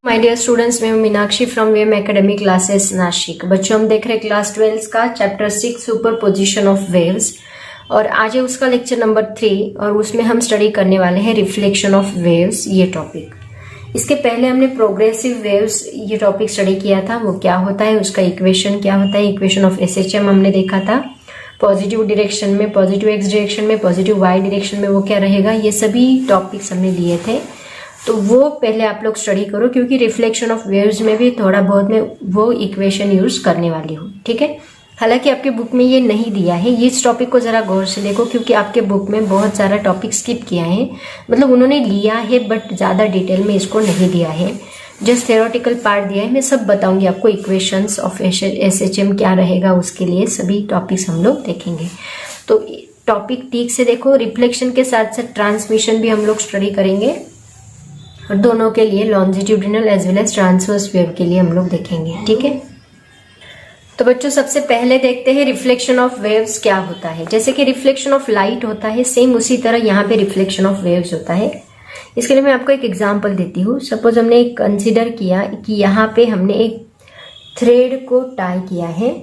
My dear students, मैं हूं Meenakshi from वेम एकेडमिक क्लासेस नासिक। बच्चों, हम देख रहे हैं क्लास 12 का chapter 6 super position of waves और आज है उसका लेक्चर नंबर 3 और उसमें हम स्टडी करने वाले हैं रिफ्लेक्शन ऑफ वेव्स, ये टॉपिक। इसके पहले हमने प्रोग्रेसिव वेव्स ये टॉपिक स्टडी किया था। वो क्या होता है, उसका इक्वेशन क्या होता है, इक्वेशन ऑफ SHM हमने देखा था। पॉजिटिव डायरेक्शन में, पॉजिटिव एक्स डायरेक्शन में, पॉजिटिव वाई डायरेक्शन में वो क्या रहेगा, ये सभी टॉपिक्स हमने लिए थे। तो वो पहले आप लोग स्टडी करो क्योंकि रिफ्लेक्शन ऑफ वेव्स में भी थोड़ा बहुत मैं वो इक्वेशन यूज करने वाली हूँ, ठीक है। हालांकि आपके बुक में ये नहीं दिया है, ये इस टॉपिक को जरा गौर से देखो क्योंकि आपके बुक में बहुत सारा टॉपिक स्किप किया है। मतलब उन्होंने लिया है बट ज़्यादा डिटेल में इसको नहीं दिया है, जस्ट थ्योरेटिकल पार्ट दिया है। मैं सब बताऊंगी आपको, इक्वेशंस ऑफ SHM क्या रहेगा, उसके लिए सभी टॉपिक्स हम लोग देखेंगे। तो टॉपिक ठीक से देखो। रिफ्लेक्शन के साथ साथ ट्रांसमिशन भी हम लोग स्टडी करेंगे और दोनों के लिए longitudinal as well as transverse wave के लिए हम लोग देखेंगे, ठीक है। तो बच्चों, सबसे पहले देखते हैं रिफ्लेक्शन ऑफ वेव्स क्या होता है। जैसे कि रिफ्लेक्शन ऑफ लाइट होता है, सेम उसी तरह यहाँ पे रिफ्लेक्शन ऑफ वेव्स होता है। इसके लिए मैं आपको एक एग्जांपल देती हूँ। सपोज हमने एक कंसिडर किया कि यहाँ पे हमने एक थ्रेड को टाई किया है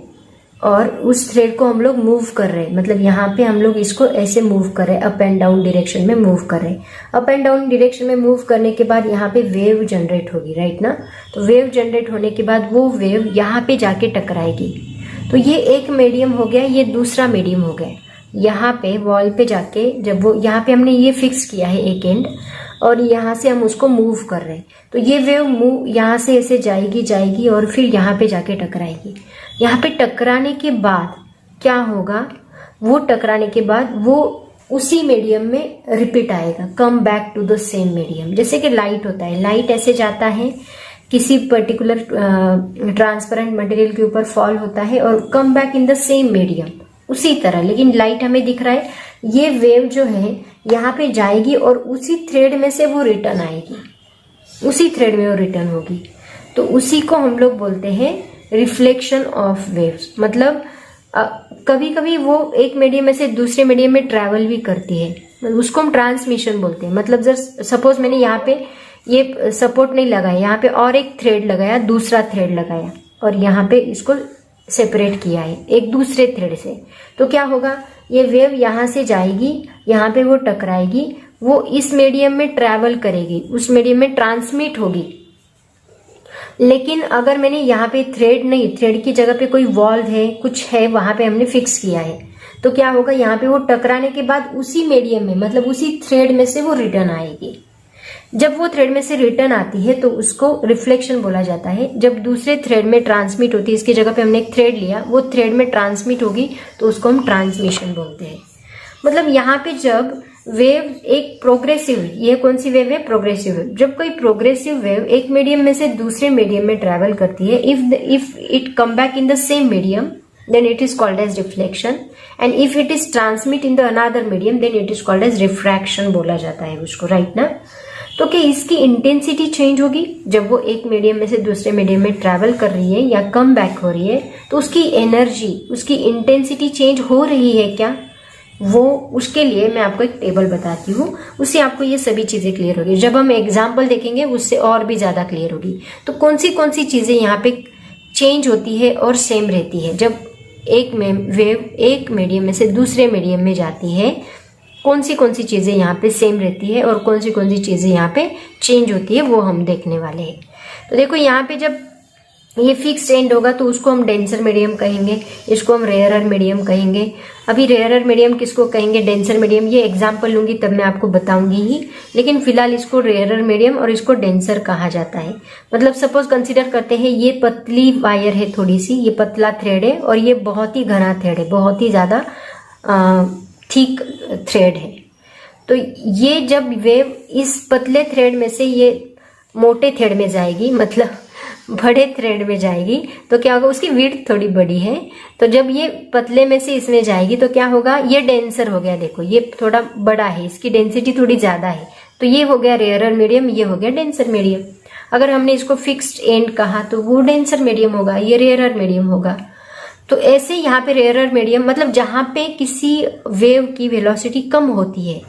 और उस थ्रेड को हम लोग मूव कर रहे हैं। मतलब यहाँ पे हम लोग इसको ऐसे मूव कर रहे हैं, अप एंड डाउन डायरेक्शन में मूव कर रहे हैं। अप एंड डाउन डायरेक्शन में मूव करने के बाद यहाँ पे वेव जनरेट होगी, राइट ना। तो वेव जनरेट होने के बाद वो वेव यहाँ पे जाके टकराएगी। तो ये एक मीडियम हो गया, ये दूसरा मीडियम हो गया। यहाँ पे वॉल पे जाके जब वो यहाँ पे हमने ये फिक्स किया है एक एंड और यहाँ से हम उसको मूव कर रहे हैं, तो ये वेव मूव यहाँ से ऐसे जाएगी और फिर यहाँ पे जाके टकराएगी। यहाँ पे टकराने के बाद क्या होगा, वो टकराने के बाद वो उसी मीडियम में रिपीट आएगा, come back to the same medium. जैसे कि लाइट होता है, लाइट ऐसे जाता है किसी पर्टिकुलर ट्रांसपेरेंट मटेरियल के ऊपर फॉल होता है और come back in the same medium, उसी तरह। लेकिन लाइट हमें दिख रहा है, ये वेव जो है यहाँ पे जाएगी और उसी थ्रेड में से वो रिटर्न आएगी, उसी थ्रेड में वो रिटर्न होगी। तो उसी को हम लोग बोलते हैं रिफ्लेक्शन ऑफ वेव्स। मतलब कभी कभी वो एक मीडियम में से दूसरे मीडियम में ट्रैवल भी करती है, उसको हम ट्रांसमिशन बोलते हैं। मतलब जस्ट सपोज मैंने यहाँ पे ये सपोर्ट नहीं लगाया, यहाँ पे और एक थ्रेड लगाया, दूसरा थ्रेड लगाया और यहाँ पे इसको सेपरेट किया है एक दूसरे थ्रेड से। तो क्या होगा, ये वेव यहाँ से जाएगी, यहाँ पे वो टकराएगी, वो इस मीडियम में ट्रैवल करेगी, उस मीडियम में ट्रांसमिट होगी। लेकिन अगर मैंने यहाँ पे थ्रेड नहीं, थ्रेड की जगह पे कोई वॉल है, कुछ है, वहां पे हमने फिक्स किया है, तो क्या होगा, यहाँ पे वो टकराने के बाद उसी मीडियम में, मतलब उसी थ्रेड में से वो रिटर्न आएगी। जब वो थ्रेड में से रिटर्न आती है तो उसको रिफ्लेक्शन बोला जाता है। जब दूसरे थ्रेड में ट्रांसमिट होती है, इसकी जगह पे हमने एक थ्रेड लिया, वो थ्रेड में ट्रांसमिट होगी तो उसको हम ट्रांसमिशन बोलते हैं। मतलब यहाँ पे जब वेव एक प्रोग्रेसिव, ये कौन सी वेव है, प्रोग्रेसिव वेव। जब कोई प्रोग्रेसिव वेव एक मीडियम में से दूसरे मीडियम में ट्रेवल करती है, if it come back in the same medium then it is called as reflection, and if it is transmit in the another medium then it is called as refraction बोला जाता है उसको, right ना। तो क्या इसकी इंटेंसिटी चेंज होगी जब वो एक मीडियम में से दूसरे मीडियम में ट्रैवल कर रही है या कम बैक हो रही है, तो उसकी एनर्जी, उसकी इंटेंसिटी चेंज हो रही है क्या, वो उसके लिए मैं आपको एक टेबल बताती हूँ, उससे आपको ये सभी चीजें क्लियर होगी। जब हम एग्जाम्पल देखेंगे उससे और भी ज्यादा क्लियर होगी। तो कौन सी चीजें यहाँ पे चेंज होती है और सेम रहती है जब एक वेव एक मीडियम में से दूसरे मीडियम में जाती है, कौन सी चीजें यहाँ पे सेम रहती है और कौन सी चीजें यहाँ पे चेंज होती है, वो हम देखने वाले हैं। तो देखो, यहाँ पे जब ये फिक्स्ड एंड होगा तो उसको हम डेंसर मीडियम कहेंगे, इसको हम रेयरर मीडियम कहेंगे। अभी रेयरर मीडियम किसको कहेंगे, डेंसर मीडियम, ये एग्जाम्पल लूंगी तब मैं आपको बताऊंगी ही, लेकिन फिलहाल इसको रेयरर मीडियम और इसको डेंसर कहा जाता है। मतलब सपोज कंसीडर करते हैं ये पतली वायर है, थोड़ी सी ये पतला थ्रेड है और ये बहुत ही घना थ्रेड है, बहुत ही ज्यादा थिक थ्रेड है। तो ये जब वेव इस पतले थ्रेड में से ये मोटे थ्रेड में जाएगी, मतलब बड़े थ्रेड में जाएगी, तो क्या होगा, उसकी विड्थ थोड़ी बड़ी है, तो जब ये पतले में से इसमें जाएगी तो क्या होगा, ये डेंसर हो गया। देखो ये थोड़ा बड़ा है, इसकी डेंसिटी थोड़ी ज्यादा है, तो ये हो गया रेयरर मीडियम, ये हो गया डेंसर मीडियम। अगर हमने इसको फिक्स्ड एंड कहा तो वो डेंसर मीडियम होगा, ये रेयरर मीडियम होगा। तो ऐसे यहाँ पे रेयरर मीडियम, मतलब जहां पे किसी वेव की वेलोसिटी कम होती है,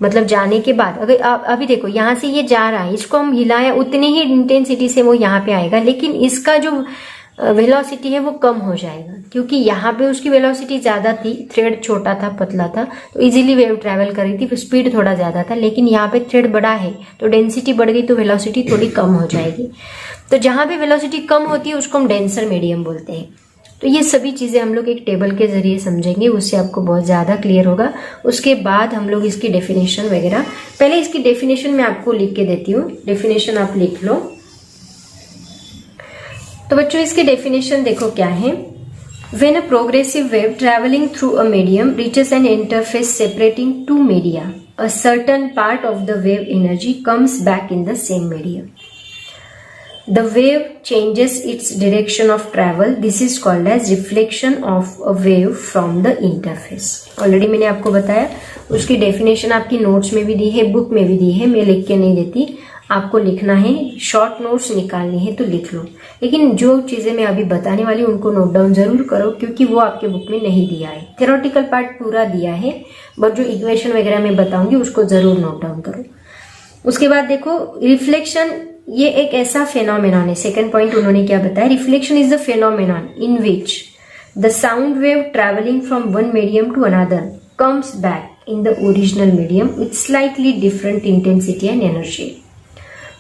मतलब जाने के बाद अगर अभी देखो यहाँ से ये जा रहा है, इसको हम हिलाया उतनी ही इंटेंसिटी से वो यहाँ पे आएगा, लेकिन इसका जो वेलोसिटी है वो कम हो जाएगा, क्योंकि यहाँ पे उसकी वेलोसिटी ज्यादा थी, थ्रेड छोटा था, पतला था, तो इजीली वेव ट्रैवल कर रही थी, स्पीड थोड़ा ज्यादा था, लेकिन यहाँ पे थ्रेड बड़ा है तो डेंसिटी बढ़ गई तो वेलोसिटी थोड़ी कम हो जाएगी। तो जहां पे वेलोसिटी कम होती है उसको हम डेंसर मीडियम बोलते हैं। तो ये सभी चीजें हम लोग एक टेबल के जरिए समझेंगे, उससे आपको बहुत ज्यादा क्लियर होगा। उसके बाद हम लोग इसकी डेफिनेशन वगैरह, पहले इसकी डेफिनेशन मैं आपको लिख के देती हूँ, डेफिनेशन आप लिख लो। तो बच्चों इसकी डेफिनेशन देखो क्या है। When a progressive wave traveling through a medium reaches an interface separating two media, a certain part of the wave energy comes back in the same medium. The wave changes its direction of travel. This is called as reflection of a wave from the interface. Already मैंने आपको बताया, उसकी definition आपकी notes में भी दी है, book में भी दी है, मैं लिख के नहीं देती, आपको लिखना है, शॉर्ट नोट्स निकालनी है तो लिख लो। लेकिन जो चीजें मैं अभी बताने वाली हूँ उनको नोट डाउन जरूर करो, क्योंकि वो आपके बुक में नहीं दिया है। थ्योरेटिकल पार्ट पूरा दिया है, बट जो इक्वेशन वगैरह मैं बताऊंगी उसको जरूर नोट डाउन करो। उसके बाद देखो रिफ्लेक्शन, ये एक ऐसा फेनोमेनॉन है। सेकंड पॉइंट उन्होंने क्या बताया, reflection is the phenomenon in which the sound wave travelling from one medium to another comes back in the original medium with slightly different intensity and energy.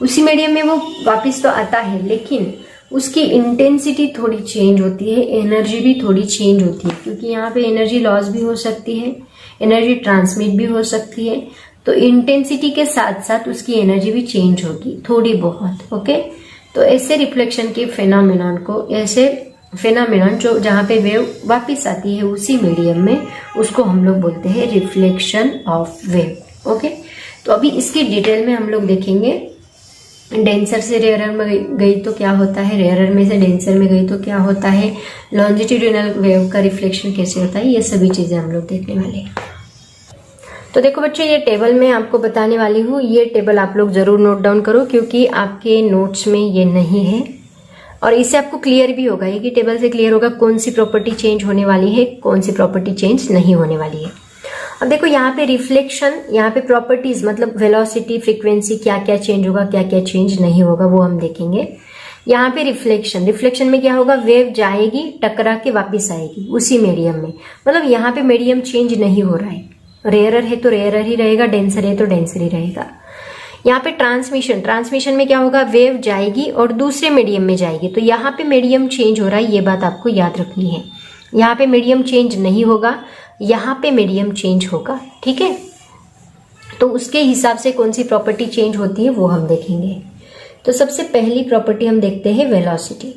उसी मीडियम में वो वापस तो आता है, लेकिन उसकी इंटेंसिटी थोड़ी चेंज होती है, एनर्जी भी थोड़ी चेंज होती है, क्योंकि यहाँ पे एनर्जी लॉस भी हो सकती है, एनर्जी ट्रांसमिट भी हो सकती है। तो इंटेंसिटी के साथ साथ उसकी एनर्जी भी चेंज होगी थोड़ी बहुत। ओके, तो ऐसे रिफ्लेक्शन के फेनोमेनॉन को, ऐसे फेनोमेनॉन जो जहाँ पे वेव वापस आती है उसी मीडियम में, उसको हम लोग बोलते हैं रिफ्लेक्शन ऑफ वेव। ओके, तो अभी इसकी डिटेल में हम लोग देखेंगे। डेंसर से रेयरर में गई तो क्या होता है, रेयरर में से डेंसर में गई तो क्या होता है, लॉन्जिट्यूडिनल वेव का रिफ्लेक्शन कैसे होता है, ये सभी चीजें हम लोग देखने वाले हैं। तो देखो बच्चों, ये टेबल मैं आपको बताने वाली हूँ, ये टेबल आप लोग जरूर नोट डाउन करो, क्योंकि आपके नोट्स में ये नहीं है, और इससे आपको क्लियर भी होगा, ये टेबल से क्लियर होगा कौन सी प्रॉपर्टी चेंज होने वाली है, कौन सी प्रॉपर्टी चेंज नहीं होने वाली है। अब देखो यहाँ पे रिफ्लेक्शन, यहाँ पे प्रॉपर्टीज मतलब वेलोसिटी, फ्रीक्वेंसी, क्या क्या चेंज होगा, क्या क्या चेंज नहीं होगा, वो हम देखेंगे। यहाँ पे रिफ्लेक्शन, रिफ्लेक्शन में क्या होगा, वेव जाएगी, टकरा के वापस आएगी उसी मीडियम में, मतलब यहाँ पे मीडियम चेंज नहीं हो रहा है। रेयरर है तो रेयरर ही रहेगा, डेंसर है तो डेंसर ही रहेगा। यहाँ पे ट्रांसमिशन, ट्रांसमिशन में क्या होगा, वेव जाएगी और दूसरे मीडियम में जाएगी, तो यहाँ पे मीडियम चेंज हो रहा है, ये बात आपको याद रखनी है। यहाँ पे मीडियम चेंज नहीं होगा, यहाँ पे मीडियम चेंज होगा। ठीक है, तो उसके हिसाब से कौन सी प्रॉपर्टी चेंज होती है वो हम देखेंगे। तो सबसे पहली प्रॉपर्टी हम देखते हैं वेलोसिटी।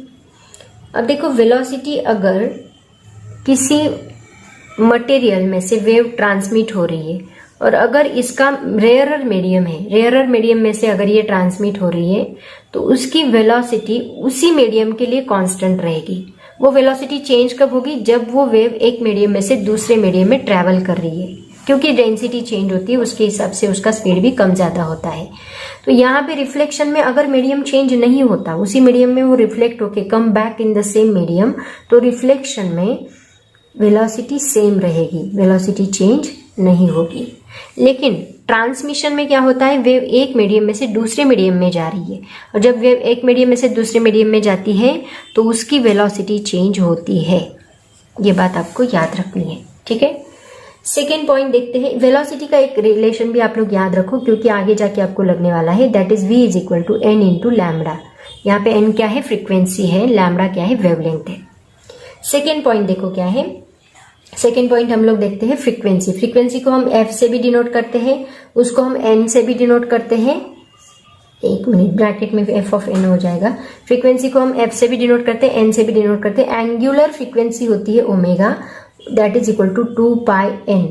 अब देखो वेलोसिटी, अगर किसी मटेरियल में से वेव ट्रांसमिट हो रही है और अगर इसका रेयरर मीडियम है, रेयरर मीडियम में से अगर ये ट्रांसमिट हो रही है तो उसकी वेलोसिटी उसी मीडियम के लिए कांस्टेंट रहेगी। वो वेलोसिटी चेंज कब होगी, जब वो वेव एक मीडियम में से दूसरे मीडियम में ट्रेवल कर रही है, क्योंकि डेंसिटी चेंज होती है, उसके हिसाब से उसका स्पीड भी कम ज्यादा होता है। तो यहाँ पे रिफ्लेक्शन में अगर मीडियम चेंज नहीं होता, उसी मीडियम में वो रिफ्लेक्ट होके come back in the same medium, तो रिफ्लेक्शन में वेलोसिटी सेम रहेगी, वेलोसिटी चेंज नहीं होगी। लेकिन ट्रांसमिशन में क्या होता है, वेव एक मीडियम में से दूसरे मीडियम में जा रही है, और जब वेव एक मीडियम में से दूसरे मीडियम में जाती है तो उसकी वेलोसिटी चेंज होती है। ये बात आपको याद रखनी है। ठीक है, सेकेंड पॉइंट देखते हैं। वेलोसिटी का एक रिलेशन भी आप लोग याद रखो, क्योंकि आगे जाके आपको लगने वाला है, that is v is equal to n into lambda. यहाँ पे n क्या है, फ्रीक्वेंसी है, लैम्बडा क्या है, वेवलेंथ है। सेकेंड पॉइंट देखो क्या है, सेकेंड पॉइंट हम लोग देखते हैं फ्रीक्वेंसी। फ्रीक्वेंसी को हम f से भी डिनोट करते हैं, उसको हम n से भी डिनोट करते हैं। एक मिनट, ब्रैकेट में f ऑफ n हो जाएगा। फ्रीक्वेंसी को हम f से भी डिनोट करते हैं, n से भी डिनोट करते हैं। एंगुलर फ्रीक्वेंसी होती है omega, that is equal to 2πn,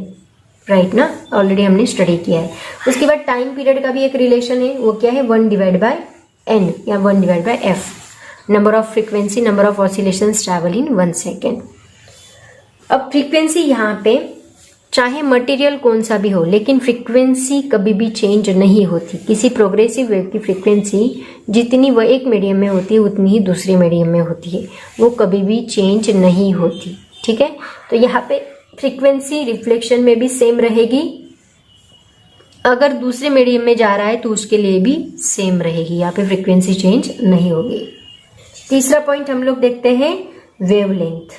right ना, ऑलरेडी हमने स्टडी किया है। उसके बाद टाइम पीरियड का भी एक रिलेशन है, वो क्या है, 1 डिवाइड बाय n या 1 divide by f, number of frequency, number of oscillations travel in 1 second. अब फ्रीक्वेंसी यहाँ पे चाहे मटेरियल कौन सा भी हो, लेकिन फ्रीक्वेंसी कभी भी चेंज नहीं होती। किसी प्रोग्रेसिव वेव की फ्रीक्वेंसी जितनी वह एक मीडियम में होती है उतनी ही दूसरे मीडियम में होती है, वो कभी भी चेंज नहीं होती। ठीक है, तो यहाँ पे फ्रीक्वेंसी रिफ्लेक्शन में भी सेम रहेगी, अगर दूसरे मीडियम में जा रहा है तो उसके लिए भी सेम रहेगी, यहाँ पे फ्रीक्वेंसी चेंज नहीं होगी। तीसरा पॉइंट हम लोग देखते हैं वेवलेंथ।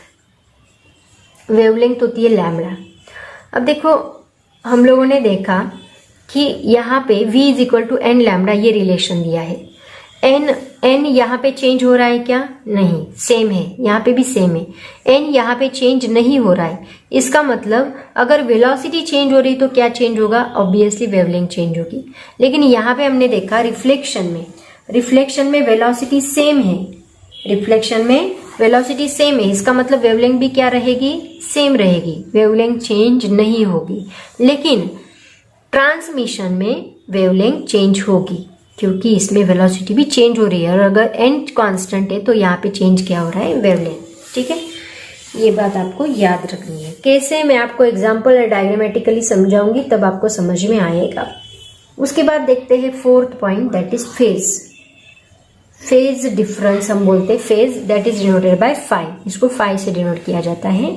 वेवलेंथ होती है लैम्बडा। अब देखो हम लोगों ने देखा कि यहाँ पे v is equal to N lambda ये रिलेशन दिया है। एन यहाँ पे चेंज हो रहा है क्या? नहीं, सेम है, यहाँ पे भी सेम है। एन यहाँ पे चेंज नहीं हो रहा है, इसका मतलब अगर वेलोसिटी चेंज हो रही तो क्या चेंज होगा? ऑब्वियसली वेवलेंथ चेंज होगी। लेकिन यहाँ पे हमने देखा रिफ्लेक्शन में वेलोसिटी सेम है, रिफ्लेक्शन में वेलोसिटी सेम है, इसका मतलब वेवलेंथ भी क्या रहेगी? सेम रहेगी, वेवलेंथ चेंज नहीं होगी। लेकिन ट्रांसमिशन में वेवलेंथ चेंज होगी क्योंकि इसमें वेलोसिटी भी चेंज हो रही है, और अगर एन कांस्टेंट है तो यहाँ पे चेंज क्या हो रहा है? वेवलेंथ। ठीक है, ये बात आपको याद रखनी है। कैसे, मैं आपको एग्जांपल और डायग्रामेटिकली समझाऊंगी तब आपको समझ में आएगा। उसके बाद देखते हैं fourth point, that is phase. Phase difference हम बोलते हैं, phase that is denoted by phi, इसको फाई से डिनोट किया जाता है।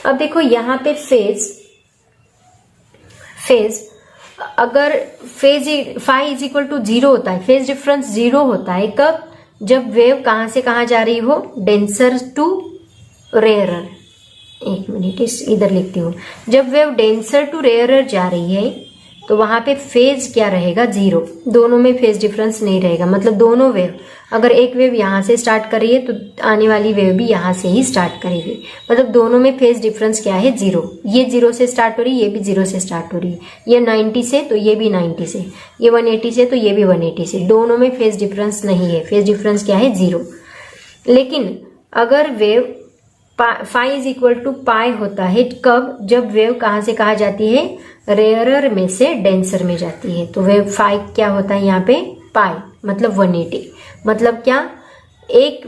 अब देखो यहाँ पे फेज अगर phase phi is equal to 0 होता है, फेज डिफरेंस 0 होता है कब? जब वेव कहां से कहां जा रही हो? Denser to rarer. एक मिनट, इस इधर लिखती हूँ। जब वेव डेंसर टू रेयरर जा रही है तो वहां पे फेज क्या रहेगा? 0। दोनों में फेज डिफरेंस नहीं रहेगा, मतलब दोनों वेव, अगर एक वेव यहाँ से स्टार्ट कर रही है तो आने वाली वेव भी यहाँ से ही स्टार्ट करेगी, मतलब दोनों में फेज डिफरेंस क्या है? 0। ये 0 से स्टार्ट हो रही है, ये भी 0 से स्टार्ट हो रही है, ये 90 से तो ये भी 90 से, ये 180 से तो ये भी 180 से, दोनों में फेज डिफरेंस नहीं है, फेज डिफरेंस क्या है? 0। लेकिन अगर wave phi is equal to pi होता है कब? जब वेव कहाँ से कहाँ जाती है? रेयरर में से डेंसर में जाती है, तो वेव फाई क्या होता है यहाँ पे? पाई, मतलब 180। मतलब क्या? एक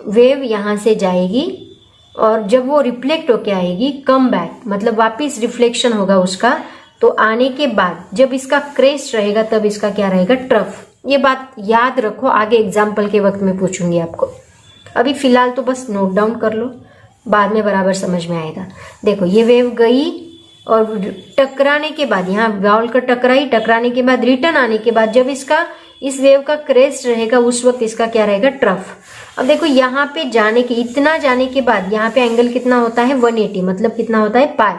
वेव यहाँ से जाएगी और जब वो रिफ्लेक्ट होके आएगी, कम बैक मतलब वापिस रिफ्लेक्शन होगा उसका, तो आने के बाद जब इसका क्रेस्ट रहेगा तब इसका क्या रहेगा? ट्रफ। ये बात याद रखो, आगे एग्जाम्पल के वक्त में पूछूंगी आपको, अभी फिलहाल तो बस नोट डाउन कर लो, बाद में बराबर समझ में आएगा। देखो ये वेव गई और टकराने के बाद, यहाँ बाउल का टकराने के बाद रिटर्न आने के बाद जब इसका इस वेव का क्रेस्ट रहेगा उस वक्त इसका क्या रहेगा? ट्रफ। अब देखो यहाँ पे इतना जाने के बाद यहाँ पे एंगल कितना होता है? 180, मतलब कितना होता है? पाई।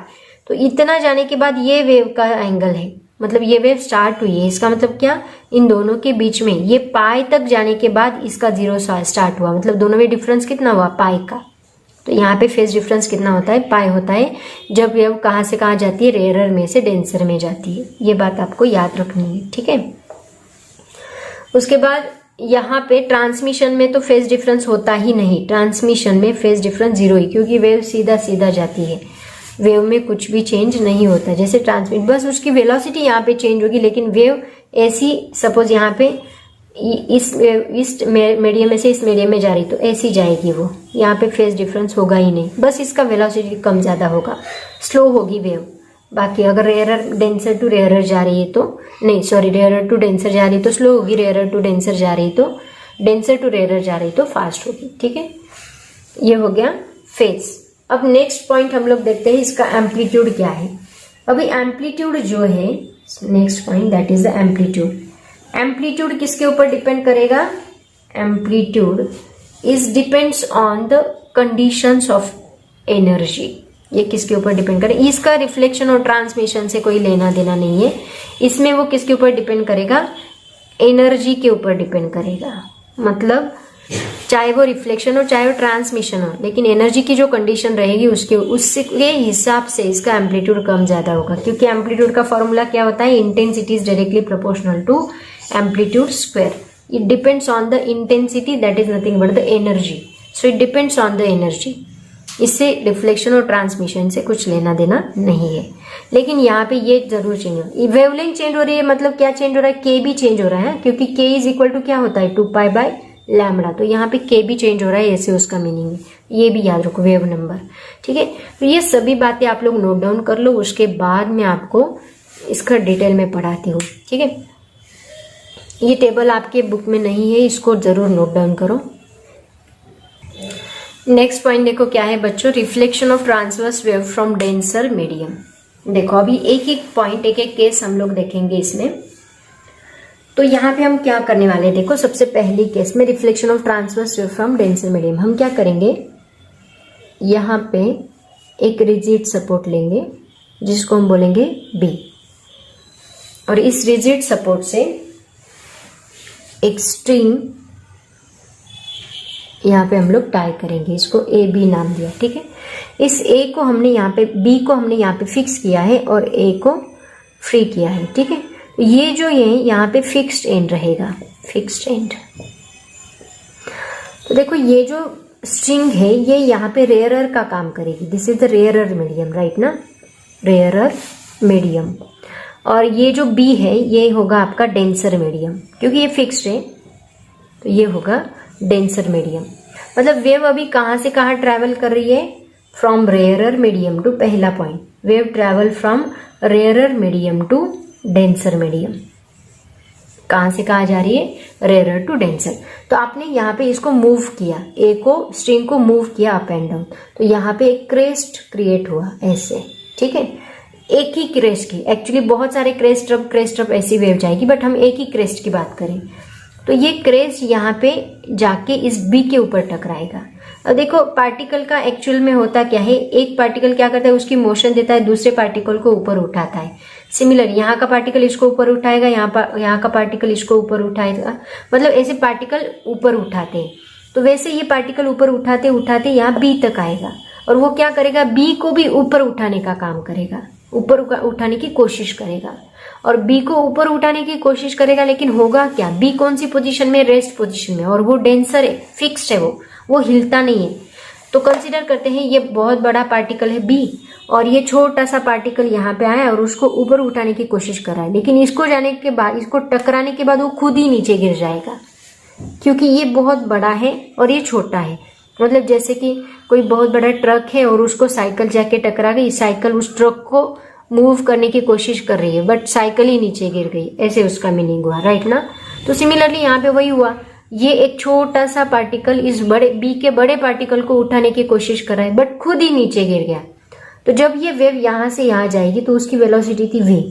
तो इतना जाने के बाद ये वेव का एंगल है, मतलब ये वेव स्टार्ट हुई है, इसका मतलब क्या? इन दोनों के बीच में ये पाई तक जाने के बाद इसका 0 स्टार्ट हुआ, मतलब दोनों में डिफरेंस कितना हुआ? पाई का। तो यहाँ पे फेज डिफरेंस कितना होता है? पाई होता है, जब वेव कहाँ से कहाँ जाती है? रेयरर में से डेंसर में जाती है। ये बात आपको याद रखनी है, ठीक है। उसके बाद यहाँ पे ट्रांसमिशन में तो फेज डिफरेंस होता ही नहीं, ट्रांसमिशन में फेज डिफरेंस 0 ही, क्योंकि वेव सीधा सीधा जाती है, वेव में कुछ भी चेंज नहीं होता। जैसे ट्रांसमिट, बस उसकी वेलोसिटी यहाँ पे चेंज होगी, लेकिन वेव ऐसी, सपोज यहाँ पे इस मीडियम में से इस मीडियम में जा रही तो ऐसी जाएगी वो, यहाँ पे फेज डिफरेंस होगा ही नहीं, बस इसका वेलोसिटी कम ज़्यादा होगा, स्लो होगी वेव। बाकी अगर रेयरर डेंसर टू रेयरर जा रही है तो नहीं, सॉरी, रेयरर टू डेंसर जा रही है तो स्लो होगी, रेयरर टू डेंसर जा रही तो डेंसर टू रेयरर जा रही तो फास्ट होगी, ठीक है। ये हो गया फेज। अब नेक्स्ट पॉइंट हम लोग देखते हैं इसका एम्पलीट्यूड क्या है। अभी एम्पलीट्यूड जो है next point, that is the amplitude. Amplitude किसके ऊपर डिपेंड करेगा? Amplitude is depends on the conditions of energy. ये किसके ऊपर डिपेंड करे? इसका रिफ्लेक्शन और ट्रांसमिशन से कोई लेना देना नहीं है, इसमें वो किसके ऊपर डिपेंड करेगा? एनर्जी के ऊपर डिपेंड करेगा, मतलब चाहे वो रिफ्लेक्शन हो चाहे वो ट्रांसमिशन हो, लेकिन एनर्जी की जो कंडीशन रहेगी उसके हिसाब से इसका एम्पलीट्यूड कम ज्यादा होगा, क्योंकि एम्पलीट्यूड का फॉर्मूला क्या होता है? Intensity is directly proportional to amplitude square. It depends on the intensity, that is nothing but the energy, so it depends on the energy. इससे रिफ्लेक्शन और ट्रांसमिशन से कुछ लेना देना नहीं है, लेकिन यहाँ पे ये जरूर चेंज हो, वेवलेंथ चेंज हो रही है, मतलब क्या चेंज हो रहा है? के भी चेंज हो रहा है, क्योंकि के इज इक्वल टू क्या होता है? 2 पाई बाय लैम्बडा, तो यहाँ पे के भी चेंज हो रहा है, ऐसे उसका मीनिंग है। ये भी याद रखो, वेव नंबर, ठीक है। तो ये सभी बातें आप लोग नोट डाउन कर लो, उसके बाद मैं आपको इसका डिटेल में पढ़ाती हूँ, ठीक है। ये टेबल आपके बुक में नहीं है, इसको जरूर नोट डाउन करो। नेक्स्ट पॉइंट देखो क्या है बच्चों? Reflection of transverse wave from denser medium. देखो अभी एक एक पॉइंट, एक एक केस हम लोग देखेंगे इसमें। तो यहाँ पे हम क्या करने वाले हैं, देखो सबसे पहली केस में reflection of transverse wave from denser medium, हम क्या करेंगे, यहाँ पे एक रिजिड सपोर्ट लेंगे जिसको हम बोलेंगे बी, और इस रिजिड सपोर्ट से एक स्ट्रिंग यहाँ पे हम लोग टाई करेंगे, इसको ए बी नाम दिया, ठीक है। इस ए को हमने यहाँ पे, बी को हमने यहाँ पे फिक्स किया है और ए को फ्री किया है, ठीक है। तो ये जो ये यहाँ पे फिक्स्ड एंड रहेगा, फिक्स्ड एंड। तो देखो ये जो स्ट्रिंग है ये यहाँ पे रेयरर का काम करेगी, this is the rarer medium, right ना, रेयरर मीडियम। और ये जो बी है ये होगा आपका डेंसर मीडियम, क्योंकि ये फिक्स्ड है तो ये होगा डेंसर मीडियम। मतलब वेव अभी कहाँ से कहाँ ट्रैवल कर रही है, फ्रॉम रेयरर मीडियम टू, पहला point, wave travel from rarer medium to denser medium. कहाँ से कहाँ जा रही है, रेयरर टू डेंसर। तो आपने यहाँ पे इसको मूव किया, ए को, स्ट्रिंग को मूव किया अप एंड डाउन, तो यहाँ पे एक क्रेस्ट क्रिएट हुआ ऐसे, ठीक है। एक ही क्रेस्ट की, एक्चुअली बहुत सारे क्रेस्ट अप ऐसी वेव जाएगी, बट हम एक ही क्रेस्ट की बात करें। तो ये क्रेस्ट यहाँ पे जाके इस बी के ऊपर टकराएगा। अब देखो पार्टिकल का एक्चुअल में होता क्या है, एक पार्टिकल क्या करता है, उसकी मोशन देता है, दूसरे पार्टिकल को ऊपर उठाता है। सिमिलर यहाँ का पार्टिकल इसको ऊपर उठाएगा, यहाँ का पार्टिकल इसको ऊपर उठाएगा, मतलब ऐसे पार्टिकल ऊपर उठाते हैं। तो वैसे ये पार्टिकल ऊपर उठाते उठाते यहाँ बी तक आएगा, और वो क्या करेगा, बी को भी ऊपर उठाने का काम करेगा, ऊपर उठाने की कोशिश करेगा, और बी को ऊपर उठाने की कोशिश करेगा। लेकिन होगा क्या, बी कौन सी पोजीशन में, रेस्ट पोजीशन में, और वो डेंसर है, फिक्स्ड है, वो हिलता नहीं है। तो कंसीडर करते हैं ये बहुत बड़ा पार्टिकल है बी, और ये छोटा सा पार्टिकल यहाँ पे आया और उसको ऊपर उठाने की कोशिश कर रहा है, लेकिन इसको जाने के बाद, इसको टकराने के बाद वो खुद ही नीचे गिर जाएगा, क्योंकि ये बहुत बड़ा है और ये छोटा है। मतलब जैसे कि कोई बहुत बड़ा ट्रक है और उसको साइकिल जाके टकरा गई, साइकिल उस ट्रक को मूव करने की कोशिश कर रही है, बट साइकिल ही नीचे गिर गई, ऐसे उसका मीनिंग हुआ, राइट ना। तो सिमिलरली यहाँ पे वही हुआ, ये एक छोटा सा पार्टिकल इस बड़े बी के बड़े पार्टिकल को उठाने की कोशिश कर रहा है, बट खुद ही नीचे गिर गया। तो जब ये वेव यहाँ से यहाँ जाएगी तो उसकी वेलोसिटी थी v,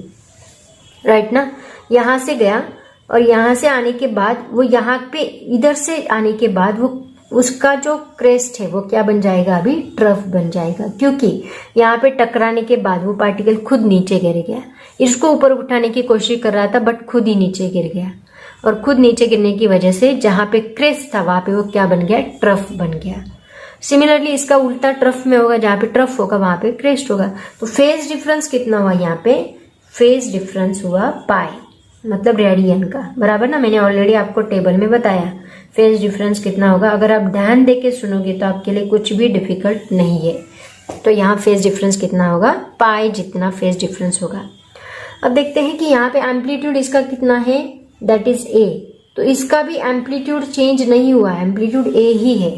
राइट ना। यहाँ से गया और यहाँ से आने के बाद वो यहाँ पे इधर से आने के बाद वो उसका जो क्रेस्ट है वो क्या बन जाएगा, अभी ट्रफ बन जाएगा, क्योंकि यहाँ पे टकराने के बाद वो पार्टिकल खुद नीचे गिर गया। इसको ऊपर उठाने की कोशिश कर रहा था बट खुद ही नीचे गिर गया, और खुद नीचे गिरने की वजह से जहाँ पे क्रेस्ट था वहां पे वो क्या बन गया, ट्रफ बन गया। सिमिलरली इसका उल्टा ट्रफ में होगा, जहाँ पे ट्रफ होगा वहां पे क्रेस्ट होगा। तो फेज डिफरेंस कितना हुआ, यहाँ पे फेज डिफरेंस हुआ पाई, मतलब रेडियन का, बराबर ना। मैंने ऑलरेडी आपको टेबल में बताया फेज डिफरेंस कितना होगा। अगर आप ध्यान देके सुनोगे तो आपके लिए कुछ भी डिफिकल्ट नहीं है। तो यहाँ फेज डिफरेंस कितना होगा, पाई जितना फेज डिफरेंस होगा। अब देखते हैं कि यहाँ पे एम्पलीट्यूड इसका कितना है, दैट इज ए। तो इसका भी एम्पलीट्यूड चेंज नहीं हुआ, एम्पलीट्यूड ए ही है।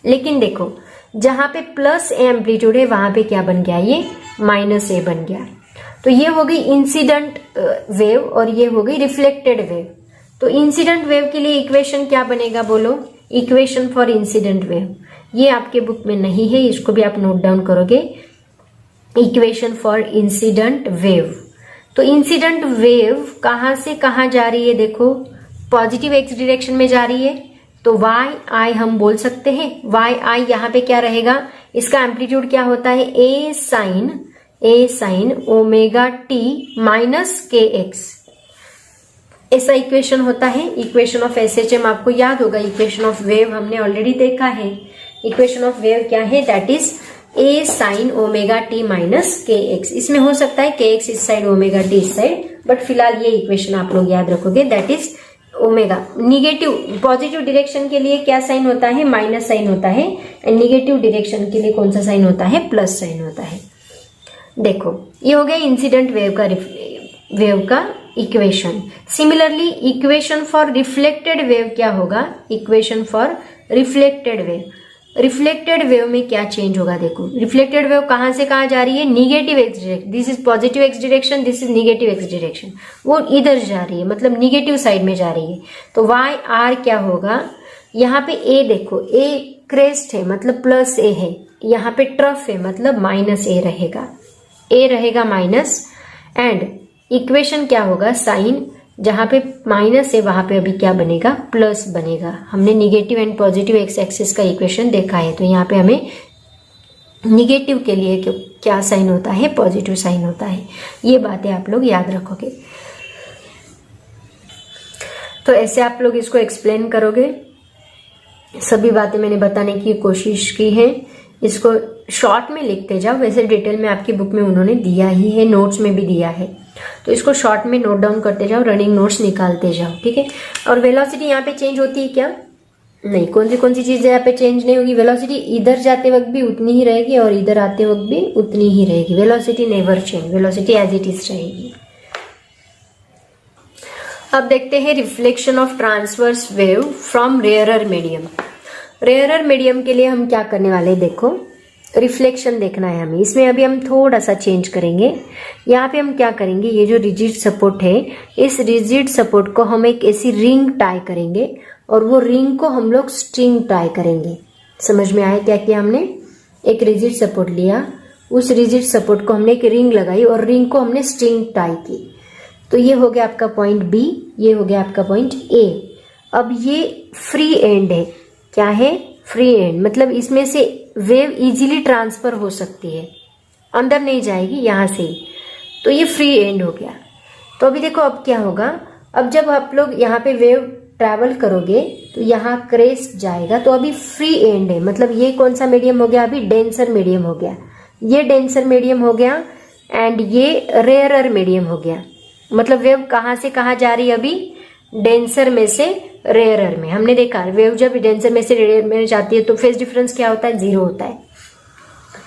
लेकिन देखो जहाँ पे प्लस ए एम्पलीट्यूड है वहां पे क्या बन गया, ये माइनस ए बन गया। तो ये हो गई इंसिडेंट वेव और ये हो गई रिफ्लेक्टेड वेव। तो इंसिडेंट वेव के लिए इक्वेशन क्या बनेगा, बोलो, इक्वेशन फॉर इंसिडेंट वेव। ये आपके बुक में नहीं है, इसको भी आप नोट डाउन करोगे, इक्वेशन फॉर इंसिडेंट वेव। तो इंसिडेंट वेव कहां से कहां जा रही है, देखो पॉजिटिव एक्स डायरेक्शन में जा रही है। तो वाई आई हम बोल सकते हैं, वाई आई यहाँ पे क्या रहेगा, इसका एम्पलीट्यूड क्या होता है, ए साइन ओमेगा टी माइनस के एक्स, ऐसा इक्वेशन होता है। इक्वेशन ऑफ एसएचएम आपको याद होगा, इक्वेशन ऑफ वेव हमने ऑलरेडी देखा है। इक्वेशन ऑफ वेव क्या है, that is a sine omega T minus के एक्स। इसमें हो सकता है के एक्स इस साइड, ओमेगा टी इस साइड, बट फिलहाल ये इक्वेशन आप लोग याद रखोगे, that is omega. Negative positive direction के लिए क्या साइन होता है, माइनस साइन होता है, एंड निगेटिव डायरेक्शन के लिए कौन सा साइन होता है, प्लस साइन होता है। देखो ये हो गया इंसिडेंट वेव का equation. Similarly equation for reflected wave क्या होगा, equation for reflected wave. Reflected wave में क्या चेंज होगा, देखो रिफ्लेक्टेड वेव कहां से कहां जा रही है, negative x direction, this is positive x direction, this is negative x direction, वो इधर जा रही है, मतलब निगेटिव साइड में जा रही है। तो वाई आर क्या होगा, यहाँ पे ए देखो, ए क्रेस्ट है मतलब प्लस ए है, यहाँ पे ट्रफ है मतलब माइनस ए रहेगा। ए रहेगा माइनस, एंड इक्वेशन क्या होगा, साइन जहां पे माइनस है वहां पे अभी क्या बनेगा, प्लस बनेगा। हमने negative and positive x axis का इक्वेशन देखा है, तो यहाँ पे हमें निगेटिव के लिए क्या साइन होता है, पॉजिटिव साइन होता है। ये बातें आप लोग याद रखोगे। तो ऐसे आप लोग इसको एक्सप्लेन करोगे। सभी बातें मैंने बताने की कोशिश की है, इसको शॉर्ट में लिखते जाओ। वैसे डिटेल में आपकी बुक में उन्होंने दिया ही है, नोट्स में भी दिया है, तो इसको शॉर्ट में नोट डाउन करते जाओ, रनिंग नोट्स निकालते जाओ, ठीक है। और वेलोसिटी यहाँ पे चेंज होती है क्या, नहीं। कौन सी चीजें यहाँ पे चेंज नहीं होगी। वेलोसिटी इधर जाते वक्त भी उतनी ही रहेगी और इधर आते वक्त भी उतनी ही रहेगी। Velocity never change, velocity as it is रहेगी। अब देखते हैं reflection of transverse wave from rarer medium. Rarer medium के लिए हम क्या करने वाले हैं, देखो रिफ्लेक्शन देखना है हमें। इसमें अभी हम थोड़ा सा चेंज करेंगे। यहाँ पे हम क्या करेंगे, ये जो रिजिड सपोर्ट है, इस रिजिड सपोर्ट को हम एक ऐसी रिंग टाई करेंगे और वो रिंग को हम लोग स्ट्रिंग टाई करेंगे। समझ में आया क्या किया हमने, एक रिजिड सपोर्ट लिया, उस रिजिड सपोर्ट को हमने एक रिंग लगाई और रिंग को हमने स्ट्रिंग टाई की। तो ये हो गया आपका पॉइंट बी, ये हो गया आपका पॉइंट ए। अब ये फ्री एंड है, क्या है, फ्री एंड, मतलब इसमें से वेव इजीली ट्रांसफर हो सकती है, अंदर नहीं जाएगी यहाँ से ही। तो ये फ्री एंड हो गया। तो अभी देखो अब क्या होगा, अब जब आप लोग यहाँ पे वेव ट्रैवल करोगे तो यहाँ क्रेस्ट जाएगा, तो अभी फ्री एंड है, मतलब ये कौन सा मीडियम हो गया, अभी डेंसर मीडियम हो गया। ये डेंसर मीडियम हो गया एंड ये रेयरर मीडियम हो गया। मतलब वेव कहाँ से कहाँ जा रही है, अभी डेंसर में से रेयरर में। हमने देखा वेव जब डेंसर में से रेयरर में जाती है तो फेज डिफरेंस क्या होता है, 0 होता है।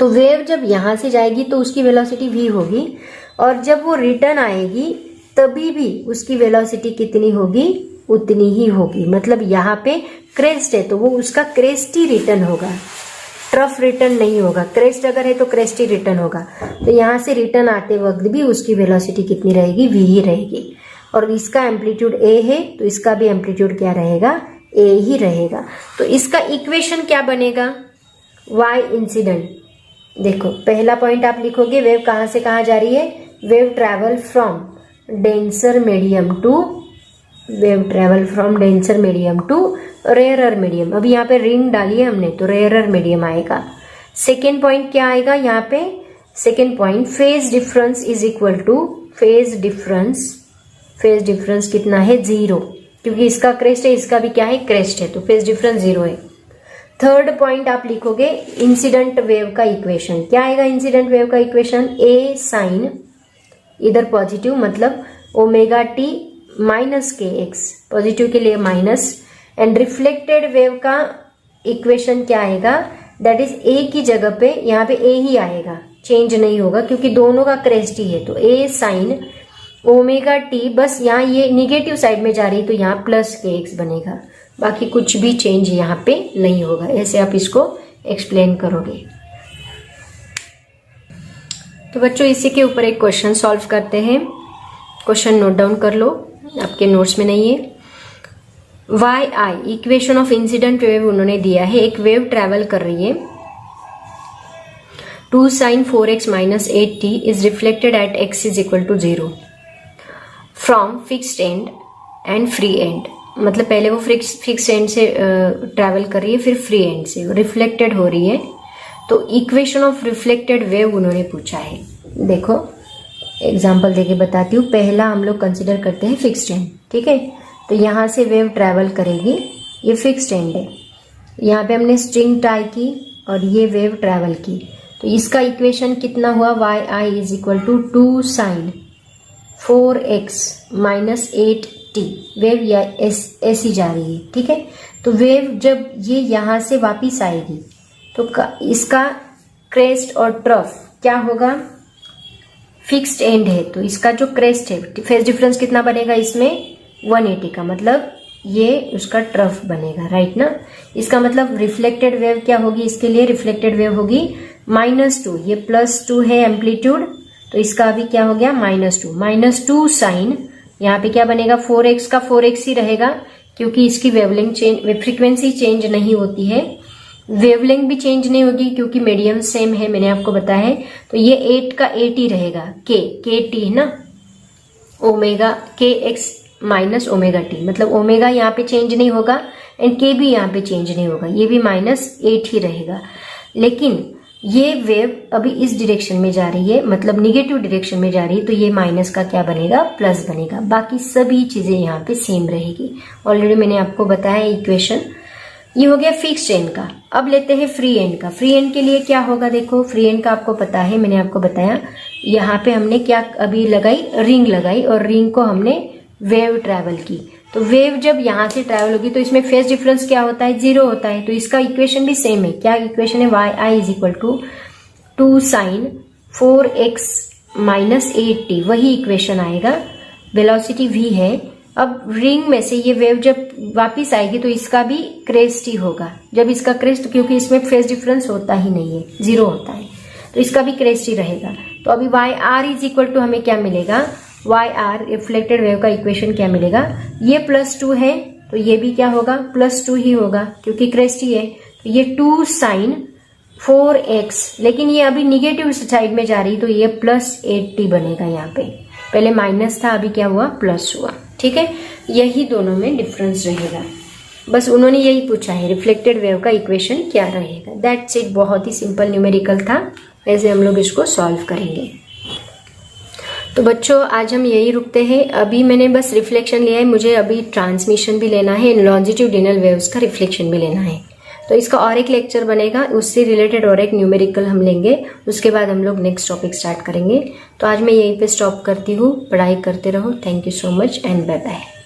तो वेव जब यहां से जाएगी तो उसकी वेलोसिटी v होगी, और जब वो रिटर्न आएगी तभी भी उसकी वेलोसिटी कितनी होगी, उतनी ही होगी। मतलब यहाँ पे क्रेस्ट है तो वो उसका क्रेस्ट ही रिटर्न होगा, ट्रफ रिटर्न नहीं होगा। क्रेस्ट अगर है तो क्रेस्ट ही रिटर्न होगा। तो यहाँ से रिटर्न आते वक्त भी उसकी वेलोसिटी कितनी रहेगी, v ही रहेगी। और इसका एम्पलीट्यूड a है तो इसका भी एम्पलीट्यूड क्या रहेगा, a ही रहेगा। तो इसका इक्वेशन क्या बनेगा, y इंसिडेंट। देखो पहला पॉइंट आप लिखोगे, वेव कहाँ से कहाँ जा रही है, wave travel from denser medium to rarer medium. अभी यहाँ पे रिंग डाली है हमने तो रेयरर मीडियम आएगा। सेकेंड पॉइंट क्या आएगा यहाँ पे, second point phase difference is equal to phase difference कितना है, 0, क्योंकि इसका क्रेस्ट है इसका भी क्या है, क्रेस्ट है, तो फेज डिफरेंस 0 है। थर्ड पॉइंट आप लिखोगे इंसिडेंट वेव का इक्वेशन। क्या आएगा इंसिडेंट वेव का इक्वेशन, a साइन, इधर पॉजिटिव मतलब ओमेगा टी माइनस के एक्स, पॉजिटिव के लिए माइनस, एंड रिफ्लेक्टेड वेव का इक्वेशन क्या आएगा, दैट इज a की जगह पे यहाँ पे a ही आएगा, चेंज नहीं होगा क्योंकि दोनों का क्रेस्ट ही है। तो a साइन ओमेगा टी, बस यहाँ ये निगेटिव साइड में जा रही तो यहाँ प्लस के एक्स बनेगा, बाकी कुछ भी चेंज यहाँ पे नहीं होगा। ऐसे आप इसको एक्सप्लेन करोगे। तो बच्चों इसी के ऊपर एक क्वेश्चन सॉल्व करते हैं। क्वेश्चन नोट डाउन कर लो, आपके नोट्स में नहीं है। Y I equation of incident wave उन्होंने दिया है। एक वेव ट्रैवल कर रही है, 2 sin 4x minus 8t is reflected at x is equal to 0 from fixed and and free and. मतलब पहले वो फिक्स्ड एंड से ट्रैवल कर रही है, फिर फ्री एंड से रिफ्लेक्टेड हो रही है। तो इक्वेशन ऑफ रिफ्लेक्टेड वेव उन्होंने पूछा है। देखो एग्जांपल देके बताती हूँ। पहला हम लोग कंसिडर करते हैं फिक्स्ड एंड, ठीक है। तो यहाँ से वेव ट्रैवल करेगी, ये फिक्स्ड एंड है, यहाँ पे हमने स्ट्रिंग टाई की और ये वेव ट्रैवल की। तो इसका इक्वेशन कितना हुआ, Y I is equal to 2 sin 4x minus 8t। Wave या ऐसी जा रही है, ठीक है। तो वेव जब ये यहाँ से वापिस आएगी तो इसका क्रेस्ट और ट्रफ क्या होगा, फिक्स्ड एंड है तो इसका जो क्रेस्ट है, फेज डिफरेंस कितना बनेगा इसमें, 180 का, मतलब ये उसका ट्रफ बनेगा, राइट ना। इसका मतलब रिफ्लेक्टेड वेव क्या होगी, इसके लिए रिफ्लेक्टेड वेव होगी -2, ये +2 है एम्पलीट्यूड, तो इसका भी क्या हो गया -2 साइन, यहाँ पे क्या बनेगा 4x का 4x ही रहेगा क्योंकि इसकी वेवलेंथ चेंज, फ्रीक्वेंसी चेंज नहीं होती है। वेवलेंथ भी चेंज नहीं होगी क्योंकि मीडियम सेम है, मैंने आपको बताया है। तो ये 8 का 8 ही रहेगा, के टी है ना, ओमेगा के एक्स माइनस ओमेगा टी, मतलब ओमेगा यहाँ पे चेंज नहीं होगा एंड के भी यहाँ पे चेंज नहीं होगा, ये भी -8 ही रहेगा। लेकिन ये वेव अभी इस डायरेक्शन में जा रही है, मतलब निगेटिव डायरेक्शन में जा रही है, तो ये माइनस का क्या बनेगा, प्लस बनेगा। बाकी सभी चीजें यहाँ पे सेम रहेगी। ऑलरेडी मैंने आपको बताया इक्वेशन। ये हो गया फिक्स्ड एंड का। अब लेते हैं फ्री एंड का। फ्री एंड के लिए क्या होगा, देखो फ्री एंड का आपको पता है, मैंने आपको बताया यहाँ पे हमने क्या अभी लगाई, रिंग लगाई, और रिंग को हमने वेव ट्रैवल की। तो वेव जब यहाँ से ट्रैवल होगी तो इसमें फेज डिफरेंस क्या होता है, 0 होता है। तो इसका इक्वेशन भी सेम है। क्या इक्वेशन है, yi = 2 sin 4x - 8t, वही इक्वेशन आएगा। वेलोसिटी v है। अब रिंग में से ये वेव जब वापिस आएगी तो इसका भी क्रेस्ट ही होगा। जब इसका क्रेस्ट, क्योंकि इसमें फेज डिफरेंस होता ही नहीं है, 0 होता है, तो इसका भी क्रेस्ट ही रहेगा। तो अभी yr = हमें क्या मिलेगा, yr रिफ्लेक्टेड वेव का इक्वेशन क्या मिलेगा, ये +2 है तो ये भी क्या होगा, +2 ही होगा क्योंकि क्रेस्ट ही है। तो ये 2 sin 4x, लेकिन ये अभी निगेटिव साइड में जा रही, तो ये +8t बनेगा। यहाँ पे पहले माइनस था, अभी क्या हुआ, प्लस हुआ। ठीक है, यही दोनों में डिफरेंस रहेगा। बस उन्होंने यही पूछा है रिफ्लेक्टेड वेव का इक्वेशन क्या रहेगा। That's it. बहुत ही सिंपल न्यूमेरिकल था, ऐसे हम लोग इसको सॉल्व करेंगे। तो बच्चों आज हम यही रुकते हैं। अभी मैंने बस रिफ्लेक्शन लिया है, मुझे अभी ट्रांसमिशन भी लेना है, लॉन्जिट्यूडिनल वेव्स का रिफ्लेक्शन भी लेना है। तो इसका और एक लेक्चर बनेगा, उससे रिलेटेड और एक न्यूमेरिकल हम लेंगे। उसके बाद हम लोग नेक्स्ट टॉपिक स्टार्ट करेंगे। तो आज मैं यहीं पे स्टॉप करती हूँ। पढ़ाई करते रहो। Thank you so much and bye bye.